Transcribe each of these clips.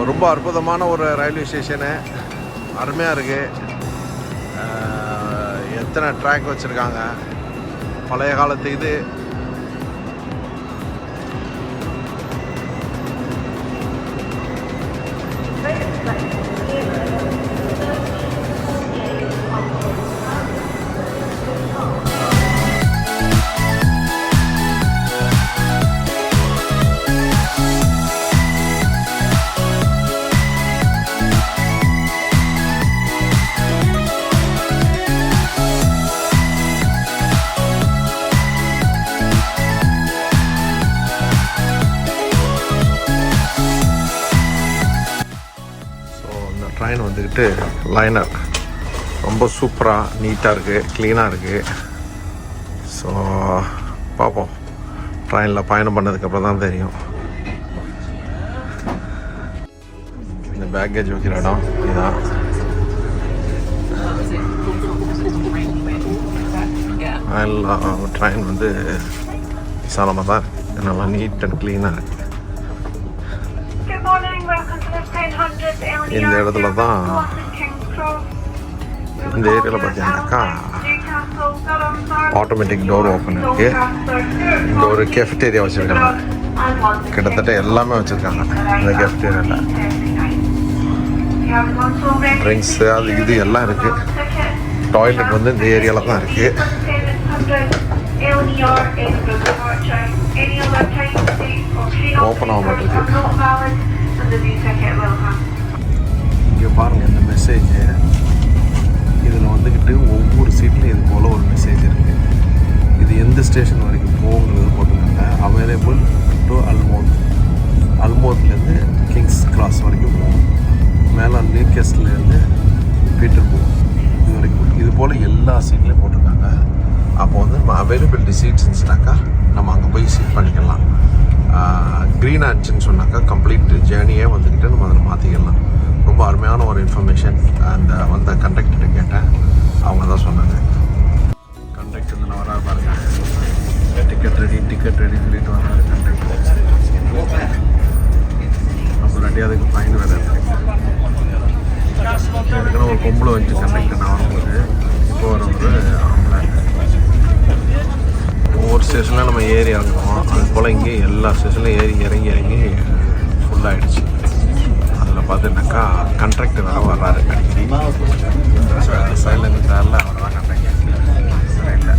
ரொம்ப அற்புதமான ஒரு ரயில்வே ஸ்டேஷனு, அருமையாக இருக்குது. எத்தனை ட்ராக் வச்சுருக்காங்க, பழைய காலத்து இது. ட்ரெயின் வந்துக்கிட்டு லைனர் ரொம்ப சூப்பராக நீட்டாக இருக்குது, க்ளீனாக இருக்குது. ஸோ பார்ப்போம், ட்ரெயினில் பயணம் பண்ணதுக்கப்புறம் தான் தெரியும். இந்த பேக்கேஜ் வைக்கிற இடம் இதுதான். ட்ரெயின் வந்து விசாலமாக தான் இருக்குது, நல்லா நீட் அண்ட் க்ளீனாக இருக்குது. இந்த இடத்துல தான், இந்த ஏரியாவில் பார்த்தீங்கன்னாக்கா ஆட்டோமேட்டிக் டோர் ஓப்பன் இருக்குது. இங்கே ஒரு கெஃப்டேரியா வச்சுருக்காங்க, கிட்டத்தட்ட எல்லாமே வச்சுருக்காங்க இந்த கெஃப்டேரியாவில். ட்ரிங்க்ஸு அது இது எல்லாம் இருக்குது. டாய்லெட் வந்து இந்த ஏரியாவில் தான் இருக்குது. ஓப்பன் ஆக மாட்டேங்குது. இங்கே பாருங்கள் இந்த மெசேஜ், இதில் வந்துக்கிட்டு ஒவ்வொரு சீட்லையும் இது போல் ஒரு மெசேஜ் இருக்குது. இது எந்த ஸ்டேஷன் வரைக்கும் போகுங்கிறது போட்டுருக்காங்க. அவைலபிள் டு அல்மோத்லேருந்து கிங்ஸ் கிராஸ் வரைக்கும் போகும். மேலே நியூகேஸ்ட்லேருந்து பீட்டர் போகும் இது வரைக்கும். இது போல் எல்லா சீட்லேயும் போட்டிருக்காங்க. அப்போ வந்து நம்ம அவைலபிலிட்டி சீட்ஸ் இருந்துச்சுனாக்கா நம்ம அங்கே போய் சீட் பண்ணிக்கலாம். க்ரீன் ஆச்சுன்னு சொன்னாக்கா கம்ப்ளீட் ஜேர்னியே வந்துக்கிட்டு நம்ம அதில் மாற்றிக்கலாம். ரொம்ப அருமையான ஒரு இன்ஃபர்மேஷன். அந்த வந்த கண்டக்டர்கிட்ட கேட்டேன், அவங்க தான் சொன்னாங்க. கண்டக்டர் இதில் வரா பாருங்க, டிக்கெட் ரெடி சொல்லிட்டு வராரு கண்டக்டர். அப்புறம் அதுக்கு ஃபைன் வேறு இருக்குது. ஏற்கனவே ஒரு பொம்பளை வச்சு கண்டக்டர் நான் வரும்போது, இப்போ வரவங்க ஆம்பளை. ஒவ்வொரு ஸ்டேஷனில் நம்ம ஏறி இறங்குவோம், அது போல் இங்கே எல்லா ஸ்டேஷன்லையும் இறங்கி ஃபுல்லாகிடுச்சு. அதில் பார்த்துட்டாக்கா கண்ட்ராக்டர் வேறு வர்றாரு அடிக்கடி. சைலண்ட் சாரில் அவர் தான் கண்ட்ராக்டர் இல்லை.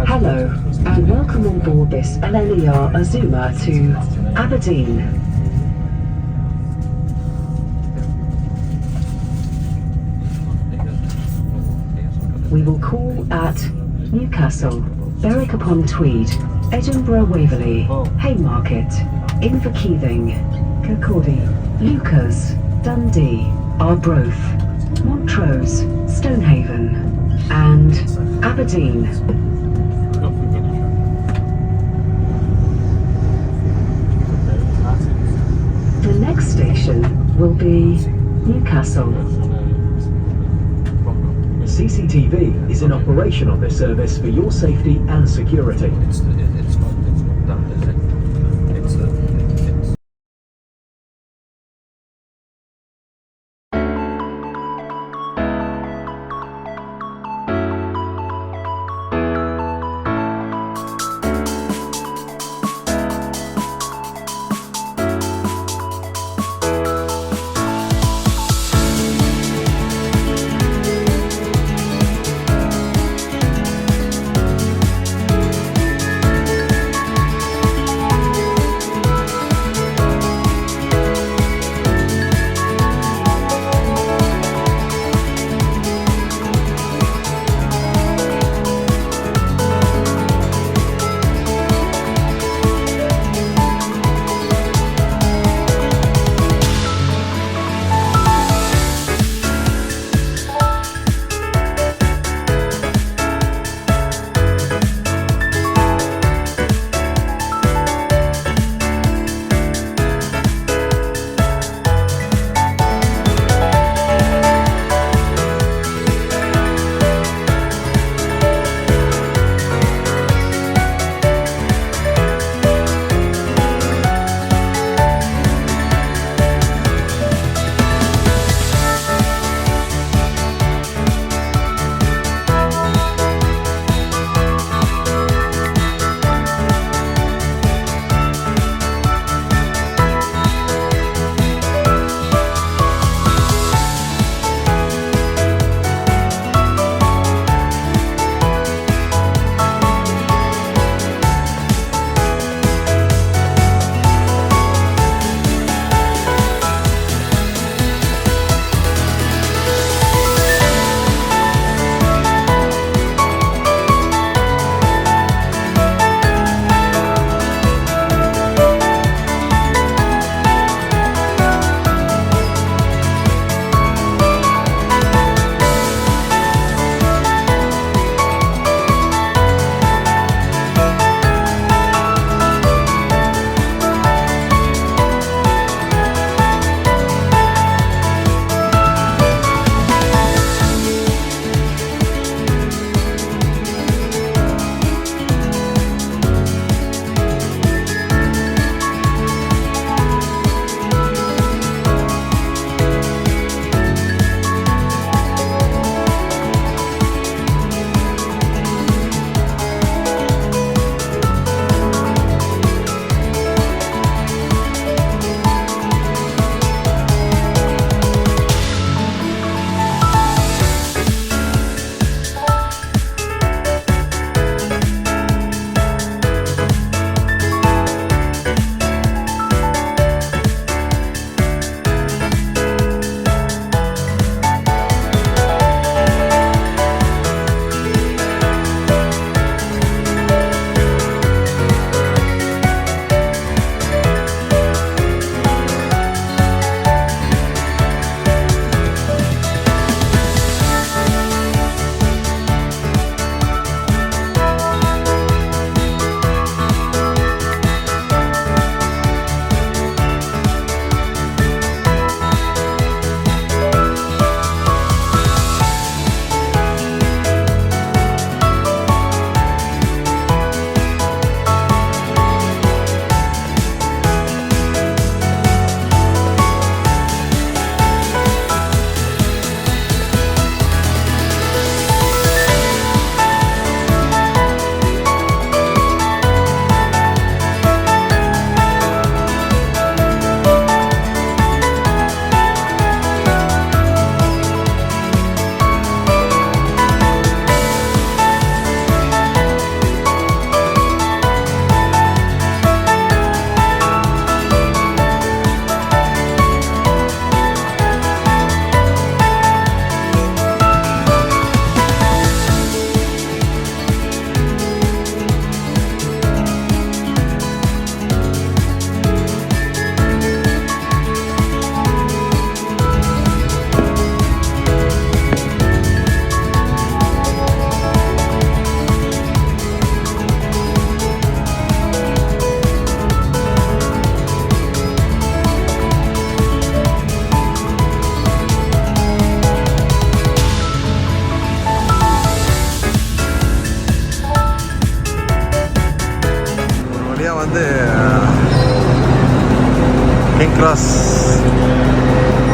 Hello, and welcome on board this LLER Azuma to Aberdeen. We will call at Newcastle, Berwick-upon-Tweed, Edinburgh Waverley, Haymarket, Inverkeithing, Kirkcaldy, Lucas, Dundee, Arbroath, Montrose, Stonehaven, and Aberdeen. The next station will be Newcastle. CCTV is in operation on this service for your safety and security. It's not done, is it?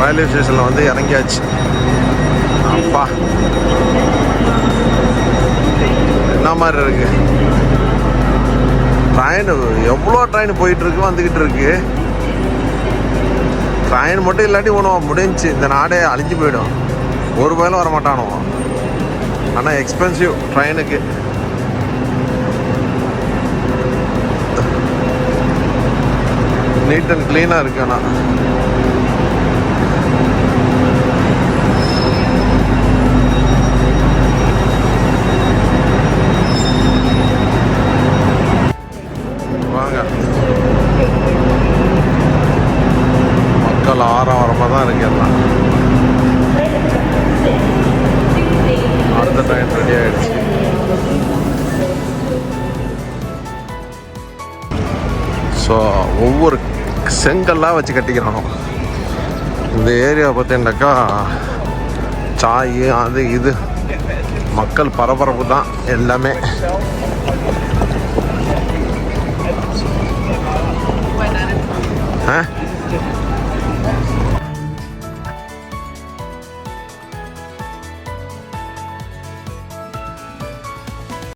Railway ஸ்டேஷனில் வந்து இறங்கியாச்சு. அப்பா என்ன மாதிரி இருக்கு train. எவ்வளோ train போயிட்டுருக்கு வந்துக்கிட்டு இருக்கு. ட்ரெயின் மட்டும் இல்லாட்டி ஒன்றும் முடிஞ்சு இந்த நாடே அழிஞ்சு போயிடும். ஒரு பயிலும் வரமாட்டானோ. ஆனால் எக்ஸ்பென்சிவ் ட்ரெயினுக்கு. நீட் அண்ட் க்ளீனாக இருக்கு. ஆனால் வாங்க, மக்கள் ஆரவாரமாக தான் இருக்கு எல்லாம். அடுத்த ட்ரெயின் ரெடி ஆகிடுச்சு. ஸோ ஒவ்வொரு செங்கல்லாம் வச்சு கட்டிக்கிறானோ. இந்த ஏரியா பார்த்தீங்கன்னாக்கா சாய் அது இது மக்கள் பரபரப்பு தான் எல்லாமே. ஆ